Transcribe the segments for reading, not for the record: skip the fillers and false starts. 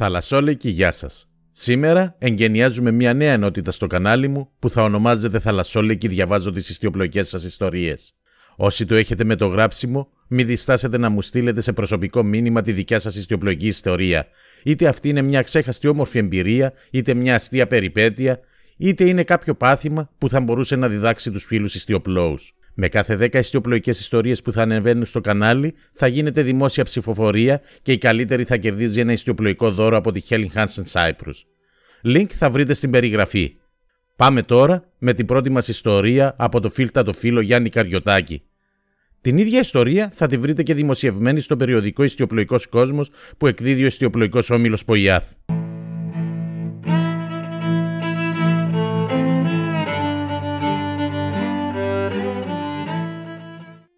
Θαλασσόλεκοι, γεια σας. Σήμερα εγκαινιάζουμε μια νέα ενότητα στο κανάλι μου που θα ονομάζεται Θαλασσόλεκοι διαβάζω τις ιστιοπλοϊκές σας ιστορίες. Όσοι το έχετε με το γράψιμο, μην διστάσετε να μου στείλετε σε προσωπικό μήνυμα τη δικιά σας ιστιοπλοϊκή ιστορία. Είτε αυτή είναι μια ξέχαστη όμορφη εμπειρία, είτε μια αστεία περιπέτεια, είτε είναι κάποιο πάθημα που θα μπορούσε να διδάξει τους φίλους ιστιοπλόους. Με κάθε 10 ιστιοπλοϊκές ιστορίες που θα ανεβαίνουν στο κανάλι, θα γίνεται δημόσια ψηφοφορία και η καλύτερη θα κερδίζει ένα ιστιοπλοϊκό δώρο από τη Helen Hansen Cyprus. Link θα βρείτε στην περιγραφή. Πάμε τώρα με την πρώτη μας ιστορία από το φίλτατο φίλο Γιάννη Καριωτάκη. Την ίδια ιστορία θα τη βρείτε και δημοσιευμένη στο περιοδικό Ιστιοπλοϊκός Κόσμος που εκδίδει ο Ιστιοπλοϊκός Όμιλος Ποϊάθ.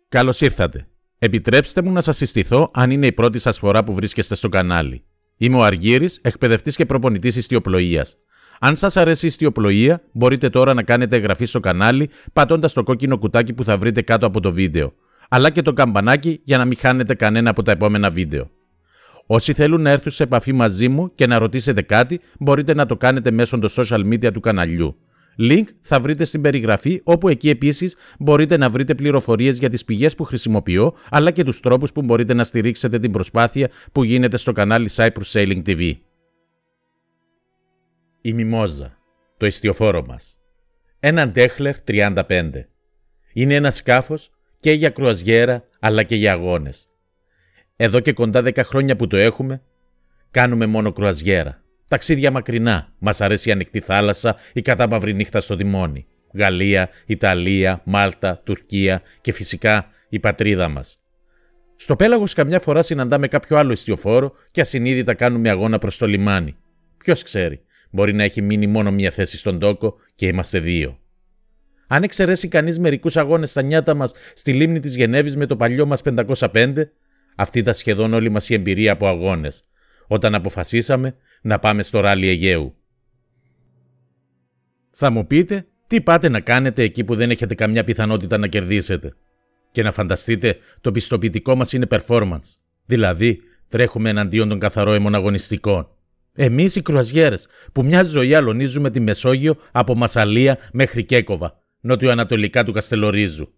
Καλώς ήρθατε. Επιτρέψτε μου να σας συστηθώ αν είναι η πρώτη σας φορά που βρίσκεστε στο κανάλι. Είμαι ο Αργύρης, εκπαιδευτής και προπονητής ιστιοπλοείας. Αν σας αρέσει η ιστιοπλοεία, μπορείτε τώρα να κάνετε εγγραφή στο κανάλι πατώντας το κόκκινο κουτάκι που θα βρείτε κάτω από το βίντεο, αλλά και το καμπανάκι για να μην χάνετε κανένα από τα επόμενα βίντεο. Όσοι θέλουν να έρθουν σε επαφή μαζί μου και να ρωτήσετε κάτι, μπορείτε να το κάνετε μέσω των social media του καναλιού. Link θα βρείτε στην περιγραφή, όπου εκεί επίσης μπορείτε να βρείτε πληροφορίες για τις πηγές που χρησιμοποιώ, αλλά και τους τρόπους που μπορείτε να στηρίξετε την προσπάθεια που γίνεται στο κανάλι Cyprus Sailing TV. Η Μιμόζα, το ιστιοφόρο μας. Ένα Ντέχλερ 35. Είναι ένα σκάφος και για κρουαζιέρα, αλλά και για αγώνες. Εδώ και κοντά 10 χρόνια που το έχουμε, κάνουμε μόνο κρουαζιέρα. Ταξίδια μακρινά, μας αρέσει η ανοιχτή θάλασσα, η κατάμαυρη νύχτα στο τιμόνι. Γαλλία, Ιταλία, Μάλτα, Τουρκία και φυσικά η πατρίδα μας. Στο πέλαγος καμιά φορά συναντάμε κάποιο άλλο ιστιοφόρο και ασυνείδητα κάνουμε αγώνα προς το λιμάνι. Ποιος ξέρει, μπορεί να έχει μείνει μόνο μια θέση στον τόκο και είμαστε δύο. Αν εξαιρέσει κανείς μερικούς αγώνες στα νιάτα μας στη λίμνη της Γενέβης με το παλιό μας 505, αυτή ήταν σχεδόν όλη μας η εμπειρία από αγώνες, όταν αποφασίσαμε να πάμε στο ράλι Αιγαίου. Θα μου πείτε τι πάτε να κάνετε εκεί που δεν έχετε καμιά πιθανότητα να κερδίσετε. Και να φανταστείτε το πιστοποιητικό μας είναι performance, δηλαδή τρέχουμε εναντίον των καθαρόαιμων αγωνιστικών. Εμείς οι κρουαζιέρες που μια ζωή αλωνίζουμε τη Μεσόγειο από Μασσαλία μέχρι Κέκοβα, νότιο-ανατολικά του Καστελορίζου.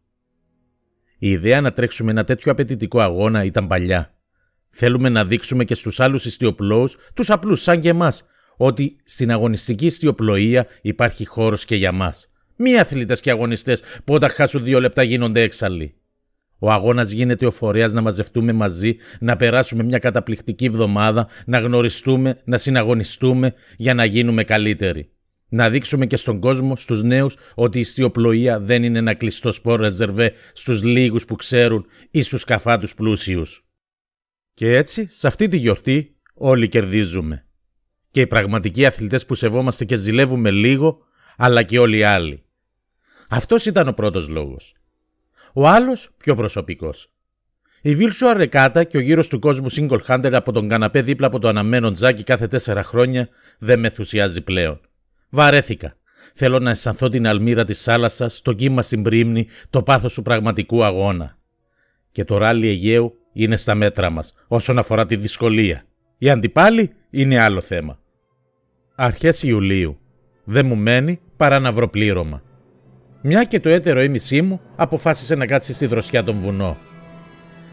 Η ιδέα να τρέξουμε ένα τέτοιο απαιτητικό αγώνα ήταν παλιά. Θέλουμε να δείξουμε και στους άλλους ιστιοπλόους, τους απλούς σαν και εμάς, ότι στην αγωνιστική ιστιοπλοεία υπάρχει χώρος και για μας. Μη αθλητές και αγωνιστές που όταν χάσουν 2 λεπτά γίνονται έξαλλοι. Ο αγώνας γίνεται ο φορέας να μαζευτούμε μαζί, να περάσουμε μια καταπληκτική εβδομάδα, να γνωριστούμε, να συναγωνιστούμε για να γίνουμε καλύτεροι. Να δείξουμε και στον κόσμο, στους νέους, ότι η ιστιοπλοεία δεν είναι ένα κλειστό σπορ ρεζερβέ στους λίγους που ξέρουν ή στους καφάτους πλούσιους. Και έτσι, σε αυτή τη γιορτή, όλοι κερδίζουμε. Και οι πραγματικοί αθλητές που σεβόμαστε και ζηλεύουμε λίγο, αλλά και όλοι οι άλλοι. Αυτός ήταν ο πρώτος λόγος. Ο άλλος, πιο προσωπικός. Η Virtual Regatta και ο γύρος του κόσμου Single Hunter από τον καναπέ δίπλα από το αναμένο τζάκι κάθε 4 χρόνια δεν με ενθουσιάζει πλέον. Βαρέθηκα. Θέλω να αισθανθώ την αλμύρα της θάλασσας, το κύμα στην πρίμνη, το πάθος του πραγματικού αγώνα. Και το ράλι Αιγαίου είναι στα μέτρα μας όσον αφορά τη δυσκολία. Οι αντιπάλοι είναι άλλο θέμα. Αρχές Ιουλίου. Δεν μου μένει παρά να βρω πλήρωμα. Μια και το έτερο ήμισή μου αποφάσισε να κάτσει στη δροσιά των βουνό.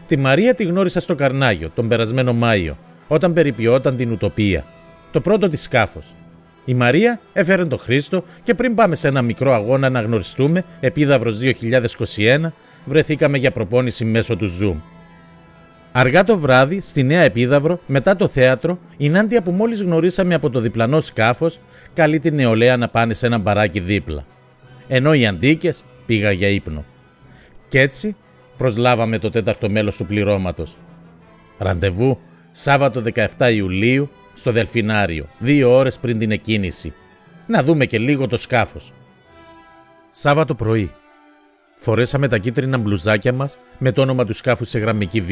Τη Μαρία τη γνώρισα στο Καρνάγιο τον περασμένο Μάιο, όταν περιποιόταν την Ουτοπία, το πρώτο της σκάφος. Η Μαρία έφερε τον Χρήστο και πριν πάμε σε ένα μικρό αγώνα να γνωριστούμε, Επίδαυρος 2021, βρεθήκαμε για προπόνηση μέσω του Zoom. Αργά το βράδυ, στη Νέα Επίδαυρο, μετά το θέατρο, η Νάντια που μόλις γνωρίσαμε από το διπλανό σκάφος, καλεί την νεολαία να πάνε σε ένα μπαράκι δίπλα. Ενώ οι αντίκες πήγα για ύπνο. Κι έτσι προσλάβαμε το 4ο μέλος του πληρώματος. Ραντεβού Σάββατο 17 Ιουλίου στο Δελφινάριο, 2 ώρες πριν την εκκίνηση. Να δούμε και λίγο το σκάφος. Σάββατο πρωί. Φορέσαμε τα κίτρινα μπλουζάκια μας με το όνομα του σκάφους σε γραμμική Β.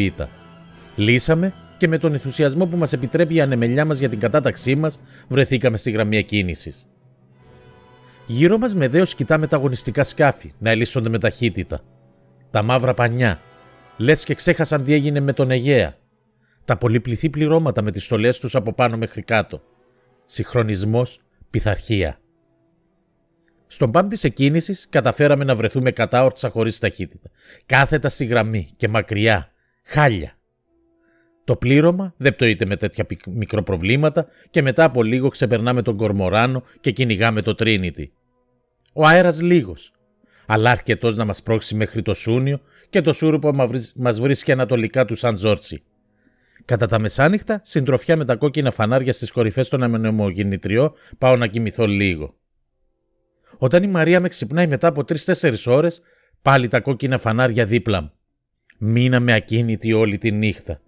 Λύσαμε και με τον ενθουσιασμό που μας επιτρέπει η ανεμελιά μας για την κατάταξή μας, βρεθήκαμε στη γραμμή εκκίνησης. Γύρω μας με δέος κοιτάμε τα αγωνιστικά σκάφη να ελίσσονται με ταχύτητα. Τα μαύρα πανιά. Λες και ξέχασαν τι έγινε με τον Αιγαία. Τα πολυπληθή πληρώματα με τις στολές τους από πάνω μέχρι κάτω. Συγχρονισμός, πειθαρχία. Στον μπαμ της εκκίνησης καταφέραμε να βρεθούμε κατάορτσα χωρίς ταχύτητα. Κάθετα στη γραμμή και μακριά. Χάλια. Το πλήρωμα δεν πτωείται με τέτοια μικροπροβλήματα και μετά από λίγο ξεπερνάμε τον Κορμοράνο και κυνηγάμε το Τρίνιτι. Ο αέρας λίγος, αλλά αρκετός να μας πρόξει μέχρι το Σούνιο και το Σούρουπο μας βρίσκει ανατολικά του Σαν Τζόρτσι. Κατά τα μεσάνυχτα, συντροφιά με τα κόκκινα φανάρια στις κορυφές των ανεμογεννητριών, πάω να κοιμηθώ λίγο. Όταν η Μαρία με ξυπνάει μετά από 3-4 ώρες, πάλι τα κόκκινα φανάρια δίπλα μου. Μείναμε ακίνητοι όλη τη νύχτα.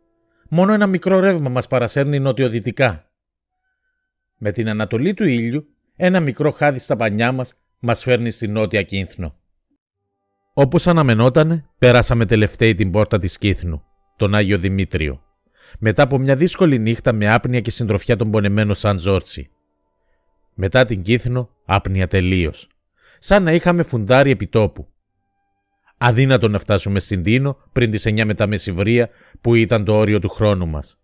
Μόνο ένα μικρό ρεύμα μας παρασέρνει νοτιοδυτικά. Με την ανατολή του ήλιου, ένα μικρό χάδι στα πανιά μας φέρνει στη νότια Κίνθνο. Όπως αναμενότανε, πέρασαμε τελευταίοι την πόρτα της Κύθνου, τον Άγιο Δημήτριο. Μετά από μια δύσκολη νύχτα με άπνοια και συντροφιά τον πονεμένο Σαν Τζόρτσι. Μετά την Κύθνο, άπνοια τελείως. Σαν να είχαμε φουντάρει επιτόπου. Αδύνατο να φτάσουμε στην Τίνο πριν τις 9 μετά μεσημβρία που ήταν το όριο του χρόνου μας.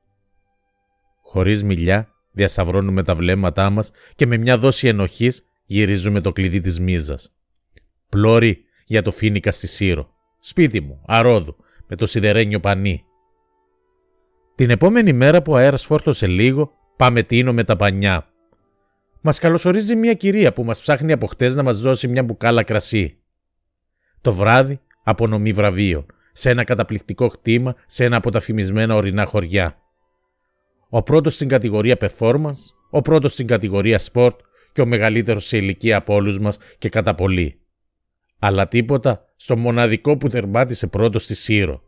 Χωρίς μιλιά, διασταυρώνουμε τα βλέμματά μας και με μια δόση ενοχής γυρίζουμε το κλειδί της μίζας. Πλώρη για το Φίνικα στη Σύρο. Σπίτι μου, αρόδου, με το σιδερένιο πανί. Την επόμενη μέρα που ο αέρας φόρτωσε λίγο, πάμε Τίνο με τα πανιά. Μας καλωσορίζει μια κυρία που μας ψάχνει από χτες να μας δώσει μια μπουκάλα κρασί. Το βράδυ, απονομή βραβείων, σε ένα καταπληκτικό χτήμα σε ένα από τα φημισμένα ορεινά χωριά. Ο πρώτος στην κατηγορία performance, ο πρώτος στην κατηγορία sport και ο μεγαλύτερος σε ηλικία από όλους μας και κατά πολύ. Αλλά τίποτα στο μοναδικό που τερμάτισε πρώτος στη Σύρο.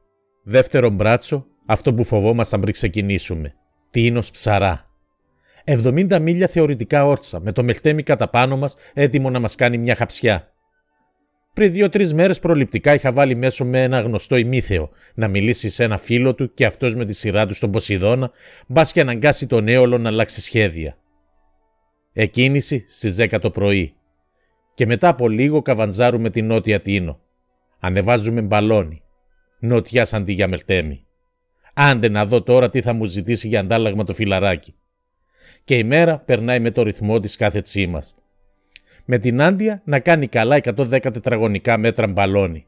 Δεύτερο μπράτσο, αυτό που φοβόμασταν πριν ξεκινήσουμε. Τίνος ψαρά. 70 μίλια θεωρητικά όρτσα, με το Μελτέμι κατά πάνω μας έτοιμο να μας κάνει μια χαψιά. Πριν 2-3 μέρες προληπτικά είχα βάλει μέσω με ένα γνωστό ημίθεο να μιλήσει σε ένα φίλο του και αυτός με τη σειρά του στον Ποσειδώνα, μπας και αναγκάσει τον Έολο να αλλάξει σχέδια. Εκκίνηση στις 10 το πρωί. Και μετά από λίγο καβαντζάρουμε την νότια Τίνο. Ανεβάζουμε μπαλόνι. Νοτιάς αντί για Μελτέμι. Άντε να δω τώρα τι θα μου ζητήσει για αντάλλαγμα το φιλαράκι. Και η μέρα περνάει με το ρυθμό της κάθε τσίμας. Με την Άντια να κάνει καλά 110 τετραγωνικά μέτρα μπαλόνι.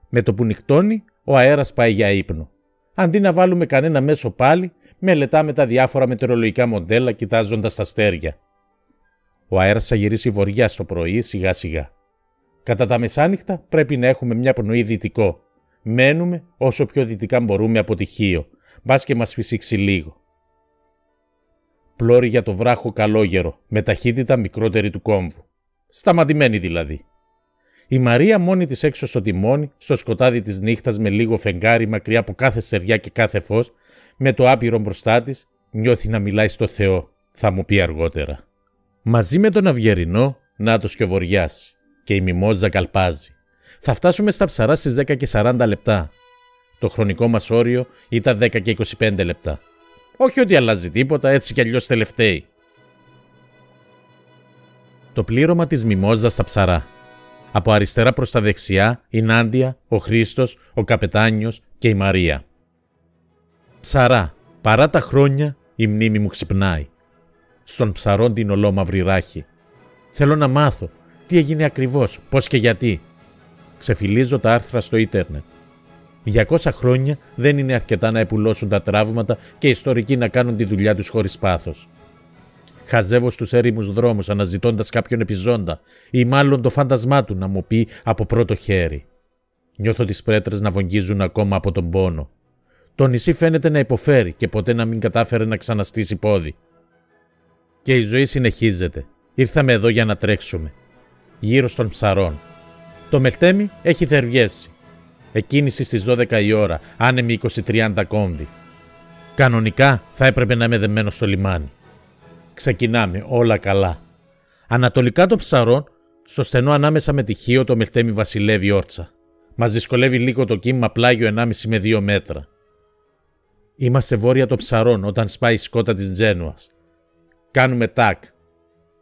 Με το που νυχτώνει, ο αέρας πάει για ύπνο. Αντί να βάλουμε κανένα μέσο πάλι, μελετάμε τα διάφορα μετεωρολογικά μοντέλα κοιτάζοντας τα αστέρια. Ο αέρας θα γυρίσει βορειά στο πρωί σιγά σιγά. Κατά τα μεσάνυχτα πρέπει να έχουμε μια πνοή δυτικό. Μένουμε όσο πιο δυτικά μπορούμε από τη Χίο, μπας και μας φυσήξει λίγο. Πλώρη για το βράχο καλόγερο, με ταχύτητα μικρότερη του κόμβου. Σταματημένη δηλαδή. Η Μαρία μόνη της έξω στο τιμόνι, στο σκοτάδι της νύχτας με λίγο φεγγάρι μακριά από κάθε στεριά και κάθε φως, με το άπειρο μπροστά της, νιώθει να μιλάει στο Θεό, θα μου πει αργότερα. Μαζί με τον Αυγερινό, Νάτος και ο Βοριάς, και η Μιμόζα καλπάζει. Θα φτάσουμε στα Ψαρά στις 10 και 40 λεπτά. Το χρονικό μας όριο ήταν 10 και 25 λεπτά. Όχι ότι αλλάζει τίποτα, έτσι κι αλλιώς τελευταίοι. Το πλήρωμα της Μιμόζας στα Ψαρά. Από αριστερά προς τα δεξιά η Νάντια, ο Χρήστος, ο Καπετάνιος και η Μαρία. Ψαρά. Παρά τα χρόνια η μνήμη μου ξυπνάει. Στον ψαρών την ολόμαυρη ράχη. Θέλω να μάθω τι έγινε ακριβώς, πώς και γιατί. Ξεφυλίζω τα άρθρα στο ίντερνετ. 200 χρόνια δεν είναι αρκετά να επουλώσουν τα τραύματα και οι ιστορικοί να κάνουν τη δουλειά τους χωρίς πάθος. Χαζεύω στους έρημους δρόμους αναζητώντας κάποιον επιζώντα ή μάλλον το φάντασμά του να μου πει από πρώτο χέρι. Νιώθω τις πρέτρες να βογγίζουν ακόμα από τον πόνο. Το νησί φαίνεται να υποφέρει και ποτέ να μην κατάφερε να ξαναστήσει πόδι. Και η ζωή συνεχίζεται. Ήρθαμε εδώ για να τρέξουμε. Γύρω στον Ψαρών. Το Μελτέμι έχει θερβιεύσει. Εκκίνηση στις 12 η ώρα, άνεμη 20-30 κόμβοι. Κανονικά θα έπρεπε να είμαι δεμένος στο λιμάνι. Ξεκινάμε, όλα καλά. Ανατολικά των Ψαρών, στο στενό ανάμεσα με τη Χίο, το Μελτέμι βασιλεύει όρτσα. Μας δυσκολεύει λίγο το κύμα πλάγιο 1,5 με 2 μέτρα. Είμαστε βόρεια των Ψαρών όταν σπάει η σκότα της Τζένουας. Κάνουμε τάκ.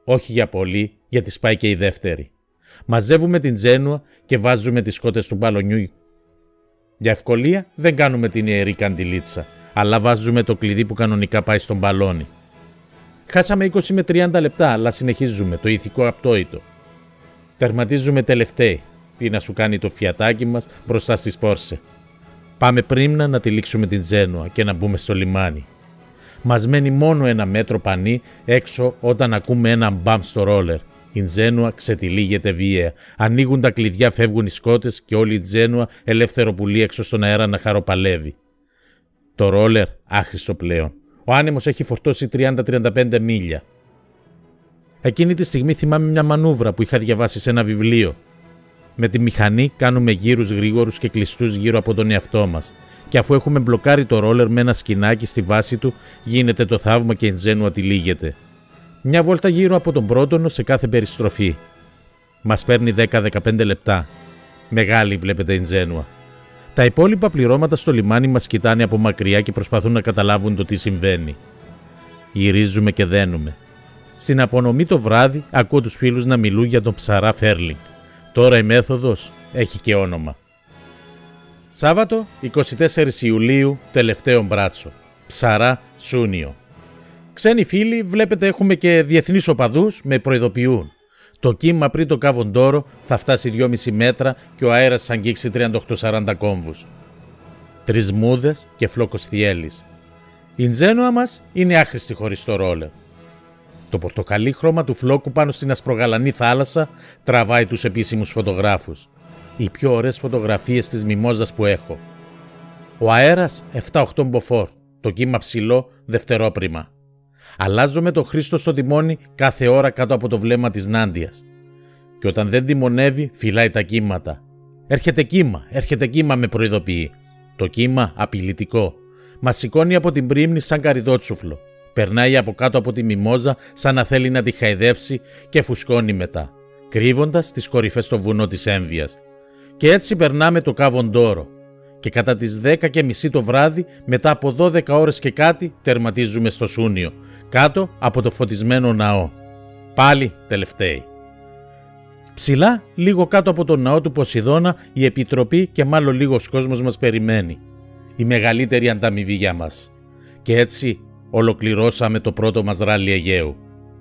Όχι για πολύ, γιατί σπάει και η δεύτερη. Μαζεύουμε την Τζένουα και βάζουμε τις σκότες του μπαλονιού. Για ευκολία δεν κάνουμε την ιερή καντιλίτσα, αλλά βάζουμε το κλειδί που κανονικά πάει στον μπαλόνι. Χάσαμε 20 με 30 λεπτά, αλλά συνεχίζουμε, το ηθικό απτόητο. Τερματίζουμε τελευταίοι. Τι να σου κάνει το φιατάκι μας μπροστά στις Πόρσε. Πάμε πρίμνα να τυλίξουμε την Τζένουα και να μπούμε στο λιμάνι. Μας μένει μόνο 1 μέτρο πανί έξω όταν ακούμε ένα μπαμ στο ρόλερ. Η Τζένουα ξετυλίγεται βίαια. Ανοίγουν τα κλειδιά, φεύγουν οι σκότες και όλη η Τζένουα ελεύθερο πουλί έξω στον αέρα να χαροπαλεύει. Το ρόλερ άχρηστο πλέον. Ο άνεμος έχει φορτώσει 30-35 μίλια. Εκείνη τη στιγμή θυμάμαι μια μανούβρα που είχα διαβάσει σε ένα βιβλίο. Με τη μηχανή κάνουμε γύρους γρήγορους και κλειστούς γύρω από τον εαυτό μας. Και αφού έχουμε μπλοκάρει το ρόλερ με ένα σκηνάκι στη βάση του, γίνεται το θαύμα και η Τζένουα τυλίγεται. Μια βόλτα γύρω από τον πρότονο σε κάθε περιστροφή. Μας παίρνει 10-15 λεπτά. Μεγάλη βλέπετε η Τζένουα. Τα υπόλοιπα πληρώματα στο λιμάνι μας κοιτάνε από μακριά και προσπαθούν να καταλάβουν το τι συμβαίνει. Γυρίζουμε και δένουμε. Στην απονομή το βράδυ ακούω τους φίλους να μιλούν για τον ψαρά Φέρλινγκ. Τώρα η μέθοδος έχει και όνομα. Σάββατο 24 Ιουλίου, τελευταίο μπράτσο. Ψαρά Σούνιο. Ξένοι φίλοι, βλέπετε έχουμε και διεθνείς οπαδούς, με προειδοποιούν. Το κύμα πριν το Καβοντόρο θα φτάσει 2,5 μέτρα και ο αέρας θα αγγίξει 38-40 κόμβους. Τρισμούδες και φλόκος θιέλης. Η Τζένουα μας είναι άχρηστη χωρίς το ρόλερ. Το πορτοκαλί χρώμα του φλόκου πάνω στην ασπρογαλανή θάλασσα τραβάει τους επίσημους φωτογράφους. Οι πιο ωραίες φωτογραφίες της μιμόζας που έχω. Ο αέρας 7-8 μποφόρ, το κύμα ψηλό δευτερόπριμα. Αλλάζω με τον Χρήστο στο τιμόνι κάθε ώρα κάτω από το βλέμμα της Νάντιας. Και όταν δεν τιμονεύει, φυλάει τα κύματα. Έρχεται κύμα, με προειδοποιεί. Το κύμα απειλητικό. Μας σηκώνει από την πρίμνη σαν καριδότσουφλο. Περνάει από κάτω από τη μιμόζα σαν να θέλει να τη χαϊδέψει και φουσκώνει μετά, κρύβοντας τις κορυφές στο βουνό της Έμβιας. Και έτσι περνάμε το Καβοντόρο. Και κατά τις 10:30 το βράδυ, μετά από 12 ώρες και κάτι, τερματίζουμε στο Σούνιο, κάτω από το φωτισμένο ναό. Πάλι τελευταίοι. Ψηλά, λίγο κάτω από τον ναό του Ποσειδώνα, η Επιτροπή και μάλλον λίγος κόσμος μας περιμένει. Η μεγαλύτερη ανταμοιβή για μας. Και έτσι ολοκληρώσαμε το πρώτο μας ράλι Αιγαίου.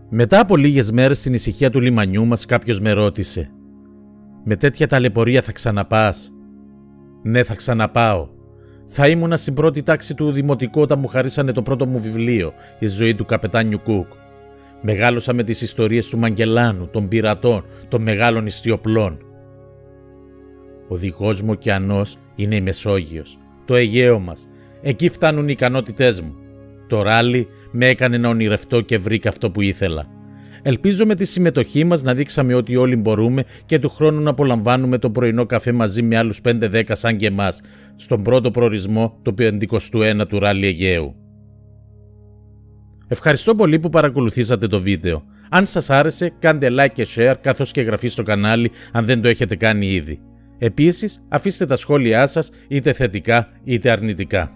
Μετά από λίγες μέρες στην ησυχία του λιμανιού μας, κάποιος με ρώτησε: «Με τέτοια ταλαιπωρία θα ξαναπάς?» «Ναι, θα ξαναπάω. Θα ήμουνα στην πρώτη τάξη του δημοτικού όταν μου χαρίσανε το πρώτο μου βιβλίο, η ζωή του καπετάνιου Κουκ. Μεγάλωσα με τις ιστορίες του Μαγκελάνου, των πειρατών, των μεγάλων ιστιοπλών. Ο δικός μου ωκεανός είναι η Μεσόγειος, το Αιγαίο μας. Εκεί φτάνουν οι ικανότητές μου. Το ράλι με έκανε να ονειρευτώ και βρήκα αυτό που ήθελα. Ελπίζω με τη συμμετοχή μας να δείξαμε ότι όλοι μπορούμε και του χρόνου να απολαμβάνουμε το πρωινό καφέ μαζί με άλλους 5-10 σαν και εμάς, στον πρώτο προορισμό του 51ου ράλι Αιγαίου. Ευχαριστώ πολύ που παρακολουθήσατε το βίντεο. Αν σας άρεσε, κάντε like και share καθώς και εγγραφή στο κανάλι αν δεν το έχετε κάνει ήδη. Επίσης, αφήστε τα σχόλιά σας είτε θετικά είτε αρνητικά.